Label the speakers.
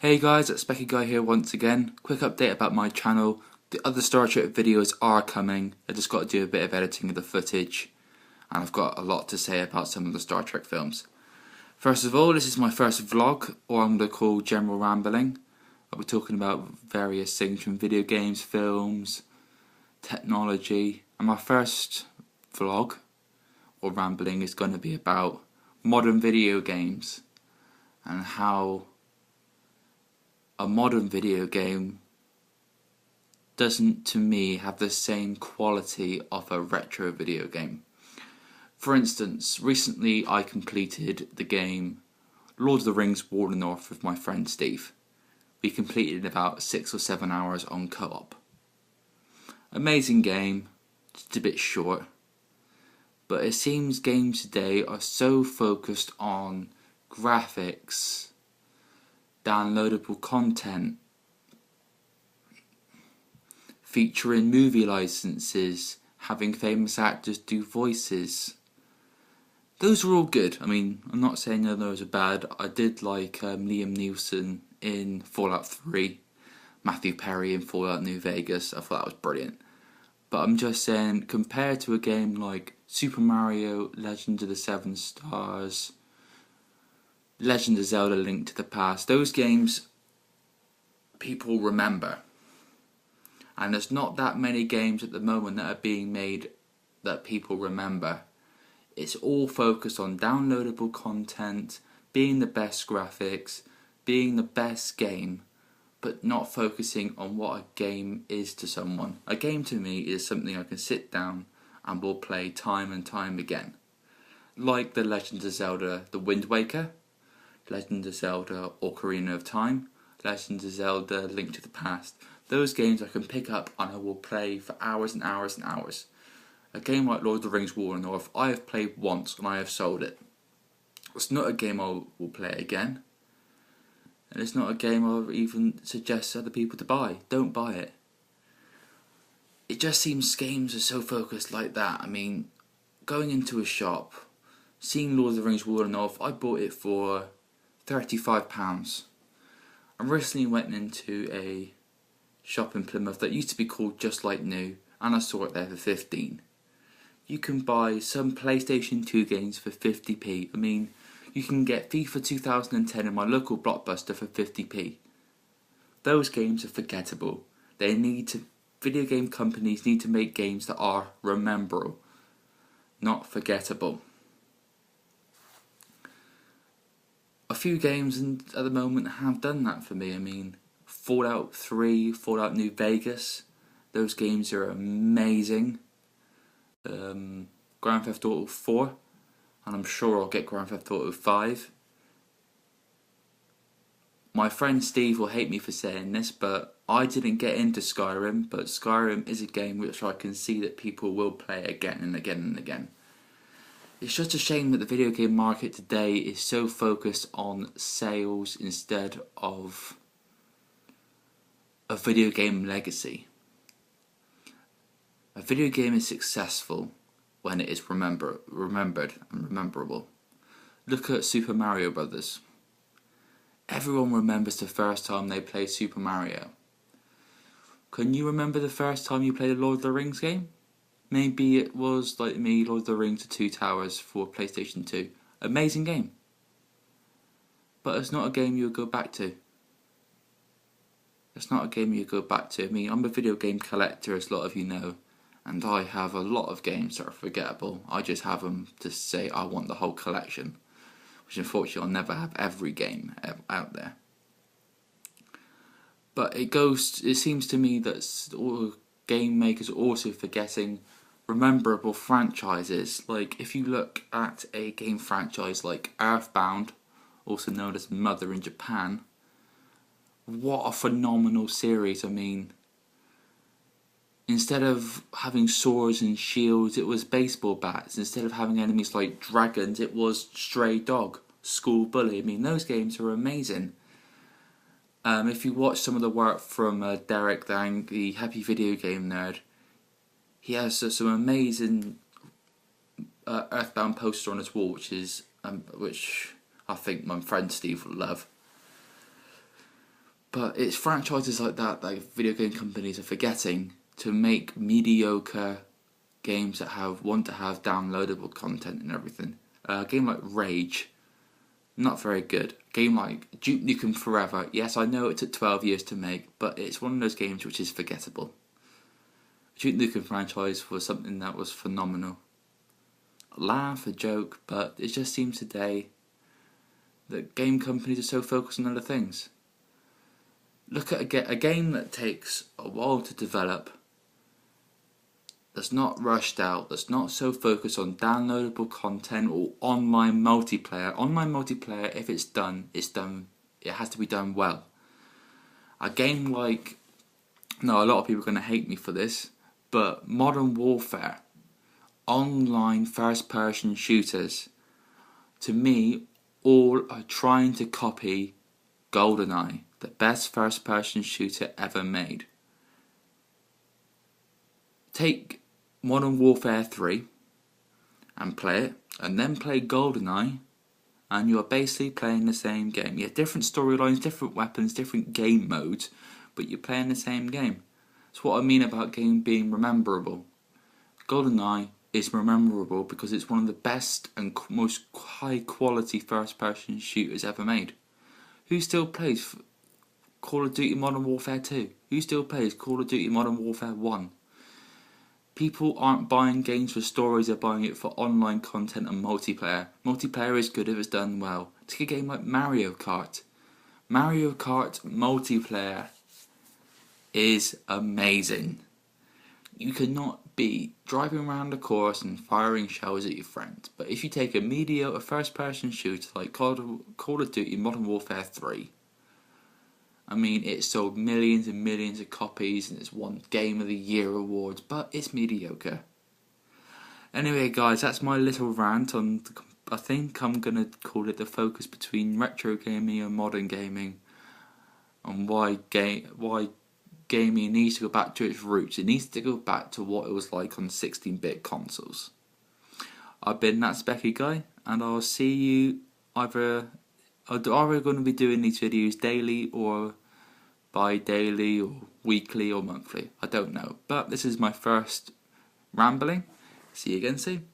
Speaker 1: Hey guys, it's Specky Guy here once again. Quick update about my channel. The other Star Trek videos are coming. I just got to do a bit of editing of the footage, and I've got a lot to say about some of the Star Trek films. First of all, this is my first vlog, or I'm going to call general rambling. I'll be talking about various things from video games, films, technology, and my first vlog, or rambling, is going to be about modern video games and how a modern video game doesn't, to me, have the same quality of a retro video game. For instance, recently I completed the game Lord of the Rings War of the North with my friend Steve. We completed in about 6 or 7 hours on co-op. Amazing game, just a bit short, but it seems games today are so focused on graphics, downloadable content, featuring movie licenses, having famous actors do voices. Those are all good. I mean, I'm not saying none of those are bad. I did like Liam Neeson in Fallout 3, Matthew Perry in Fallout New Vegas. I thought that was brilliant. But I'm just saying, compared to a game like Super Mario, Legend of the Seven Stars, Legend of Zelda: Link to the Past, those games people remember. And there's not that many games at the moment that are being made that people remember. It's all focused on downloadable content, being the best graphics, being the best game, but not focusing on what a game is to someone. A game to me is something I can sit down and will play time and time again. Like The Legend of Zelda: The Wind Waker, Legend of Zelda: Ocarina of Time, Legend of Zelda: Link to the Past. Those games I can pick up and I will play for hours and hours and hours. A game like Lord of the Rings War of the North, I have played once and I have sold it. It's not a game I will play again. And it's not a game I'll even suggest other people to buy. Don't buy it. It just seems games are so focused like that. I mean, going into a shop, seeing Lord of the Rings War of the North, I bought it for £35. I recently went into a shop in Plymouth that used to be called Just Like New, and I saw it there for 15. You can buy some PlayStation 2 games for 50p. I mean, you can get FIFA 2010 in my local Blockbuster for 50p. Those games are forgettable. Video game companies need to make games that are rememberable, not forgettable. A few games at the moment have done that for me. I mean, Fallout 3, Fallout New Vegas, those games are amazing. Grand Theft Auto 4, and I'm sure I'll get Grand Theft Auto 5. My friend Steve will hate me for saying this, but I didn't get into Skyrim, but Skyrim is a game which I can see that people will play again and again and again. It's just a shame that the video game market today is so focused on sales instead of a video game legacy. A video game is successful when it is remembered and rememberable. Look at Super Mario Brothers. Everyone remembers the first time they played Super Mario. Can you remember the first time you played a Lord of the Rings game? Maybe it was, like me, Lord of the Rings: The Two Towers for PlayStation 2. Amazing game. But it's not a game you'll go back to. It's not a game you go back to. I mean, I'm a video game collector, as a lot of you know, and I have a lot of games that are forgettable. I just have them to say I want the whole collection, which unfortunately I'll never have every game out there. But it seems to me that all game makers are also forgetting rememberable franchises. Like, if you look at a game franchise like Earthbound, also known as Mother in Japan, what a phenomenal series. I mean, instead of having swords and shields, it was baseball bats. Instead of having enemies like dragons, it was Stray Dog, School Bully. I mean, those games are amazing. If you watch some of the work from Derek Dang, the Happy Video Game Nerd, he has some amazing Earthbound poster on his wall, which I think my friend Steve will love. But it's franchises like that video game companies are forgetting to make mediocre games that want to have downloadable content and everything. A game like Rage, not very good. A game like Duke Nukem Forever, yes, I know it took 12 years to make, but it's one of those games which is forgettable. Duke Nukem franchise was something that was phenomenal. A laugh, a joke, but it just seems today that game companies are so focused on other things. Look at a game that takes a while to develop, that's not rushed out, that's not so focused on downloadable content or online multiplayer. Online multiplayer, if it's done, it has to be done well. A game like, no, a lot of people are going to hate me for this, but Modern Warfare, online first-person shooters, to me, all are trying to copy GoldenEye, the best first-person shooter ever made. Take Modern Warfare 3 and play it, and then play GoldenEye, and you're basically playing the same game. You have different storylines, different weapons, different game modes, but you're playing the same game. That's what I mean about game being rememberable. GoldenEye is memorable because it's one of the best and most high-quality first-person shooters ever made. Who still plays Call of Duty Modern Warfare 2? Who still plays Call of Duty Modern Warfare 1? People aren't buying games for stories, they're buying it for online content and multiplayer. Multiplayer is good if it's done well. Take a game like Mario Kart. Mario Kart multiplayer is amazing. You cannot be driving around the course and firing shells at your friends. But if you take a mediocre first-person shooter like Call of Duty Modern Warfare 3, I mean, it sold millions and millions of copies and it's won Game of the Year awards, but it's mediocre. Anyway, guys, that's my little rant on, I think I'm going to call it the focus between retro gaming and modern gaming, and why gaming needs to go back to its roots. It needs to go back to what it was like on 16-bit consoles. I've been That Specky Guy, and I'll see you either going to be doing these videos daily or bi-daily or weekly or monthly. I don't know. But this is my first rambling. See you again soon.